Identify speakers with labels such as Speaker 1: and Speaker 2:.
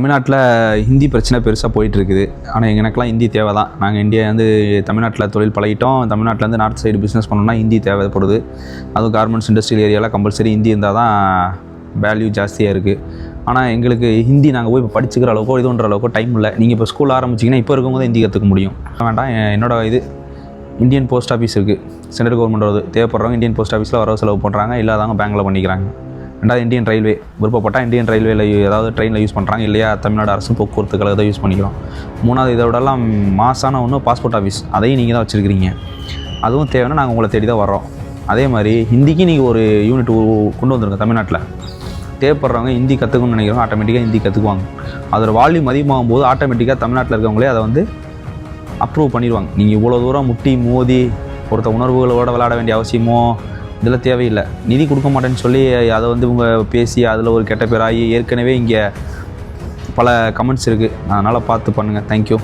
Speaker 1: தமிழ்நாட்டில் ஹிந்தி பிரச்சனை பெருசாக போயிட்டுருக்குது. ஆனால் எனக்கெலாம் ஹிந்தி தேவை தான். நாங்கள் இந்தியா தமிழ்நாட்டில் தொழில் பழகிட்டோம். தமிழ்நாட்டிலேருந்து நார்த் சைடு பிஸ்னஸ் பண்ணோம்னா ஹிந்தி தேவைப்படுது. அதுவும் கார்மெண்ட்ஸ் இண்டஸ்ட்ரியல் ஏரியாவில் கம்பல்சரி ஹிந்தி இருந்தால் தான் வேல்யூ ஜாஸ்தியாக இருக்குது. ஆனால் எங்களுக்கு ஹிந்தி நாங்கள் போய் இப்போ படிச்சுக்கிற அளவுக்கோ இதுன்ற அளவுக்கோ டைம் இல்லை. நீங்கள் இப்போ ஸ்கூல் ஆரம்பிச்சிங்கன்னா இப்போ இருக்கும்போது ஹிந்தி கற்றுக்க முடியும். வேண்டாம், என்னோட இந்தியன் போஸ்ட் ஆஃபீஸ் இருக்குது, சென்ட்ரல் கவர்மெண்ட் தேவைப்படுறவங்க இந்தியன் போஸ்ட் ஆஃபீஸில் வரவு செலவு பண்ணுறாங்க, இல்லாதவங்க பேங்க்கில் பண்ணிக்கிறாங்க. ரெண்டாவது இந்தியன் ரயில்வே, விருப்பப்பட்டால் இந்தியன் ரயில்வேல ஏதாவது ட்ரெயினில் யூஸ் பண்ணுறாங்க, இல்லையா தமிழ்நாடு அரசு போக்குவரத்து கழகத்தை யூஸ் பண்ணிக்கிறோம். மூணாவது இதோடலாம் மாசான ஒன்று பாஸ்போர்ட் ஆஃபீஸ், அதையும் நீங்கள் தான் வச்சுருக்கிறீங்க. அதுவும் தேவைன்னா நாங்கள் உங்களை தேடி தான் வர்றோம். அதே மாதிரி ஹிந்திக்கு நீங்கள் ஒரு யூனிட் கொண்டு வந்துருங்க. தமிழ்நாட்டில் தேவைப்படுறவங்க ஹிந்தி கற்றுக்கணும்னு நினைக்கிறவங்க ஆட்டோமேட்டிக்காக ஹிந்தி கற்றுக்குவாங்க. அதோட வால்யூம் அதிகமாகும் போது ஆட்டோமேட்டிக்காக தமிழ்நாட்டில் இருக்கவங்களே அதை அப்ரூவ் பண்ணிடுவாங்க. நீங்கள் இவ்வளோ தூரம் முட்டி மோதி ஒருத்த உணர்வுகளோடு விளையாட வேண்டிய அவசியமோ இதெல்லாம் தேவையில்லை. நிதி கொடுக்க மாட்டேன்னு சொல்லி அதை இவங்க பேசி அதில் ஒரு கெட்ட பேராகி ஏற்கனவே இங்கே பல கமெண்ட்ஸ் இருக்குது. அதனால் பார்த்து பண்ணுங்கள். தேங்க்யூ.